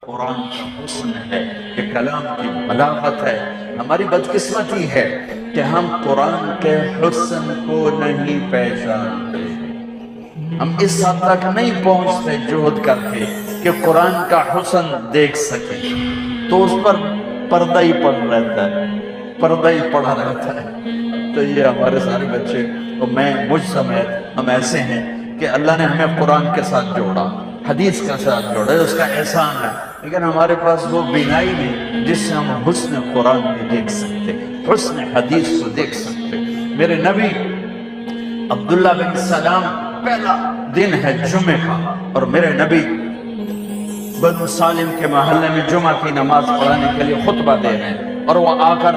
قرآن کا حسن ہے، یہ کلام کی بلاغت ہے۔ ہماری بدقسمتی ہے کہ ہم قرآن کے حسن کو نہیں پہچانتے، ہم اس حد تک نہیں پہنچتے جہد کر کے کہ قرآن کا حسن دیکھ سکیں، تو اس پر پردہ ہی پڑ رہتا ہے، پردہ ہی پڑا رہتا ہے۔ تو یہ ہمارے سارے بچے اور میں مجھ سمیت ہم ایسے ہیں کہ اللہ نے ہمیں قرآن کے ساتھ جوڑا، حدیث کے ساتھ جوڑا، اس کا احسان ہے، لیکن ہمارے پاس وہ بینائی نہیں جس سے ہم حسن قرآن بھی دیکھ سکتے، حسن حدیث کو دیکھ سکتے۔ میرے نبی عبداللہ بن سلام، پہلا دن ہے جمعہ کا، اور میرے نبی بنو سالم کے محلے میں جمعہ کی نماز پڑھانے کے لیے خطبہ دے رہے ہیں، اور وہ آ کر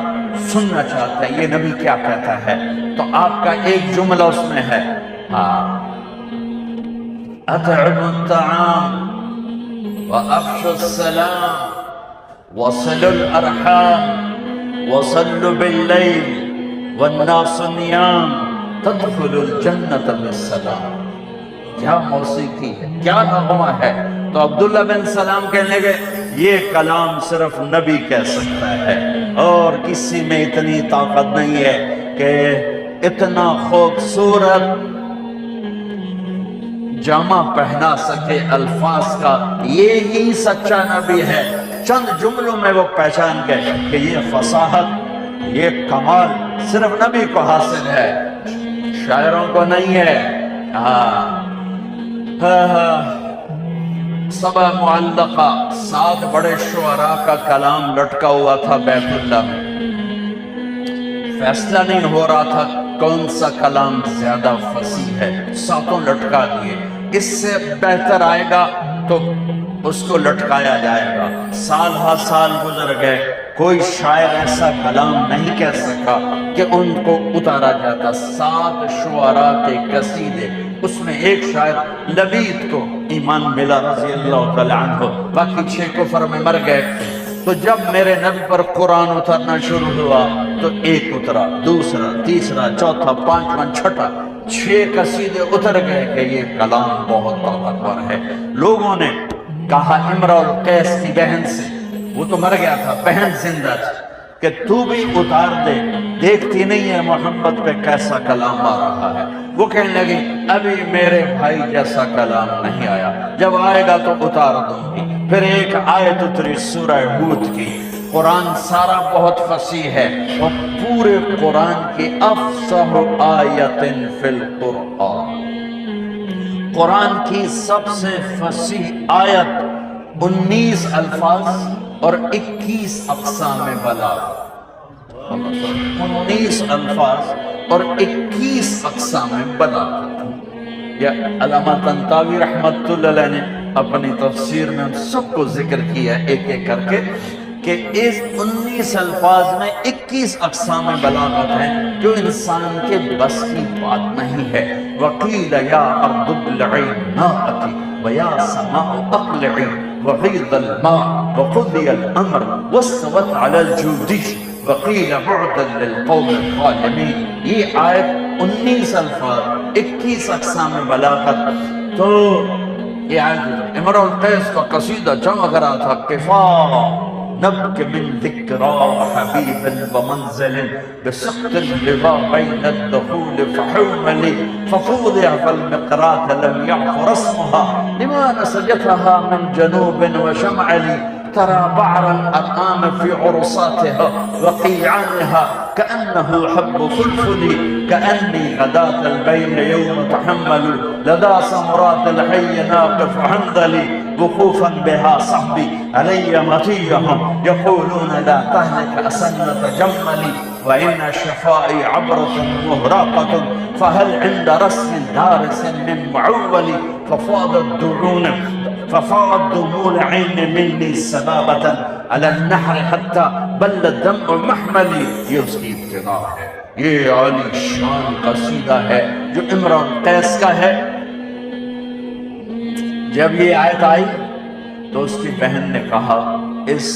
سننا چاہتا ہے یہ نبی کیا کہتا ہے۔ تو آپ کا ایک جملہ اس میں ہے، اطعموا الطعام وافشوا السلام وصلوا الارحام وصلوا باللیل والناس نیام تدخلوا الجنة بالسلام۔ کیا موسیقی ہے، کیا نغمہ ہے۔ تو عبداللہ بن سلام کہنے گئے یہ کلام صرف نبی کہہ سکتا ہے، اور کسی میں اتنی طاقت نہیں ہے کہ اتنا خوبصورت جامہ پہنا سکے الفاظ کا، یہی سچا نبی ہے۔ چند جملوں میں وہ پہچان گئے کہ یہ فصاحت، یہ کمال صرف نبی کو حاصل ہے، شاعروں کو نہیں ہے۔ سبع معلقہ، 7 بڑے شعراء کا کلام لٹکا ہوا تھا بیت اللہ میں، فیصلہ نہیں ہو رہا تھا کون سا کلام زیادہ فصیح ہے، 7 لٹکا دیے، اس سے بہتر آئے گا تو اس کو لٹکایا جائے گا۔ سال ہا سال گزر گئے، کوئی شاعر ایسا کلام نہیں کہہ سکا کہ ان کو اتارا جاتا۔ 7 شعراء کے قصیدے، اس میں ایک شاعر لبید کو ایمان ملا رضی اللہ تعالیٰ عنہ، باقی 6 کفر میں مر گئے۔ تو جب میرے نبی پر قرآن اترنا شروع ہوا تو ایک اترا، دوسرا، تیسرا، چوتھا، پانچواں، چھٹا، 6 قصیدے اتر گئے کہ یہ کلام بہت طاقتور ہے۔ لوگوں نے کہا امرؤ القیس کی بہن سے، وہ تو مر گیا تھا، بہن زندہ تھی، کہ تو بھی اتار دے، دیکھتی نہیں ہے محمد پہ کیسا کلام آ رہا ہے۔ وہ کہنے لگی ابھی میرے بھائی جیسا کلام نہیں آیا، جب آئے گا تو اتار دوں گی۔ پھر ایک آیت اتری سورہ ہود کی۔ قرآن سارا بہت فصیح ہے، اور پورے قرآن کی افصح آیت فی القرآن، قرآن کی سب سے فصیح آیت 19 الفاظ اور 21 اقسام بلاغت، 19 الفاظ اور 21 اقسام بلاغت۔ یہ علامہ طنطاوی رحمت اللہ علیہ نے اپنی تفسیر میں ان سب کو ذکر کیا ایک ایک کر کے کہ اس 19 الفاظ میں 21 اقسام بلاغت ہیں جو انسان کے بس کی بات نہیں ہے۔ وقیل یا ارض ابلعی ماءکی ویا سماء اقلعی وغیض الماء وقضی الامر واستوت علی الجودی وقیل بعدا للقوم الظالمین۔ یہ آیت 19 الفاظ، 21 اقسام بلاغت۔ تو یہ آیت امرؤ القیس کا قصیدہ جمع کرا تھا، کفا نبک من ذکرا حبیب ومنزل بسقط اللغا بین الدخول فحوملی ففوضع فالمقرات لم يعف رسمها لما نسجتها من جنوب وشمعلی ترى بعر الأرآم في عرصاتها وقيعانها كأنه حب فلفل كأني غداة البين يوم تحمل لدى سمرات الحي ناقف حنظلي وقوفا بها صحبي علي مطيهم يقولون لا تهلك أسن تجملي وإن شفائي عبرة مهراقة فهل عند رسم دارس من معول ففاضت دموع العين مني سبابة على النحر حتى بل الدمع محملي۔ یہ اس کی ابتدا ہے، یہ عالی شان قصیدہ ہے جو امرؤ القیس کا ہے۔ جب یہ آیت آئی تو اس کی بہن نے کہا اس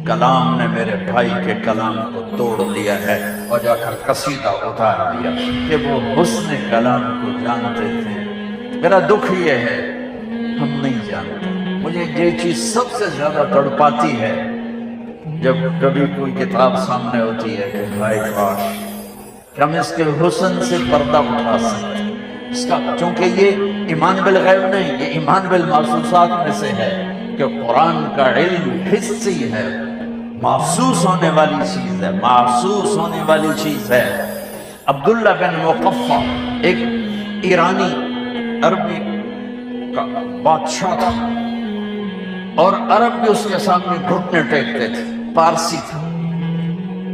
کلام نے میرے بھائی کے کلام کو توڑ دیا ہے، اور جا کر قصیدہ اتار دیا کہ وہ حسن کلام کو جانتے تھے۔ میرا دکھ یہ ہے ہم نہیں جانتے۔ مجھے یہ چیز سب سے زیادہ تڑپاتی ہے جب کبھی کوئی کتاب سامنے ہوتی ہے کہ ہائے کاش کہ ہم اس کے حسن سے پردہ اٹھا سکتے اس کا، چونکہ یہ ایمان بالغیب نہیں، یہ ایمان بالمحسوسات میں سے ہے کہ قرآن کا علم حسی ہے، محسوس ہونے والی چیز ہے، محسوس ہونے والی چیز ہے۔ عبداللہ بن مقفع ایک ایرانی عربی کا بادشاہ تھا، اور عرب بھی اس کے سامنے گھٹنے ٹیکتے تھے، پارسی تھا۔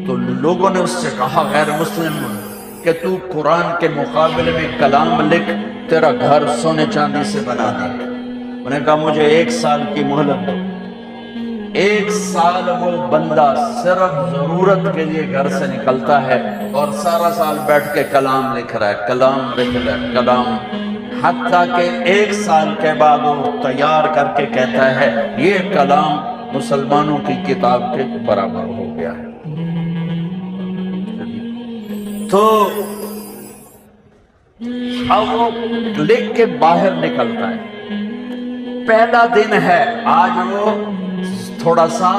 تو لوگوں نے اس سے کہا، غیر مسلم، کہ تو قرآن کے مقابلے میں کلام لکھ، تیرا گھر سونے چاندی سے بنا دیں گے۔ انہوں نے کہا مجھے 1 سال کی مہلت دو۔ 1 سال وہ بندہ صرف ضرورت کے لیے گھر سے نکلتا ہے اور سارا سال بیٹھ کے کلام لکھ رہا ہے، کلام لکھ رہا ہے، کلام، حتیٰ کہ 1 سال کے بعد وہ تیار کر کے کہتا ہے یہ کلام مسلمانوں کی کتاب کے برابر ہو گیا ہے۔ تو اب وہ لکھ کے باہر نکلتا ہے، پہلا دن ہے آج، وہ تھوڑا سا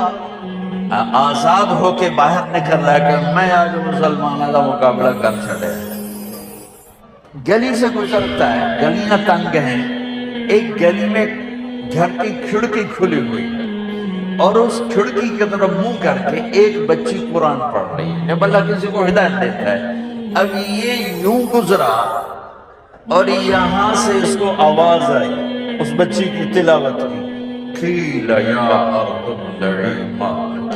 آزاد ہو کے باہر نکل رہا ہے کہ میں آج مسلمانوں کا مقابلہ کر چھڑے۔ گلی سے گزرتا ہے، گلیاں تنگ ہیں، ایک گلی میں گھر کی کھڑکی کھلی ہوئی ہے، اور اس کھڑکی کی طرف منہ کر کے ایک بچی قرآن پڑھ رہی ہے، جب اللہ کسی کو ہدایت دیتا ہے۔ اب یہ یوں گزرا اور یہاں سے اس کو آواز آئی اس بچی کی تلاوت کی، قیل یا ارض ابلعی ماءک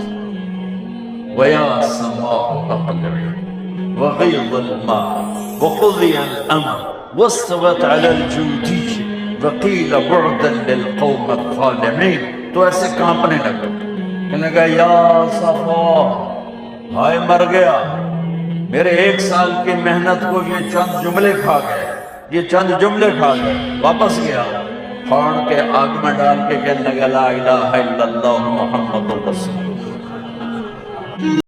ویا سماء اقلعی وغیض الماء وقضی الامر واستوت علی الجودی وقیل بعدا للقوم الظالمین۔ تو ایسے کانپنے لگا، کہنے لگا یا صفا، ہائے مر گیا، میرے 1 سال کی محنت کو یہ چند جملے کھا گئے، یہ چند جملے کھا گئے۔ واپس گیا، پھاڑ کے آگ میں ڈال کے کہنے لگا لا الہ الا اللہ محمد رسول اللہ۔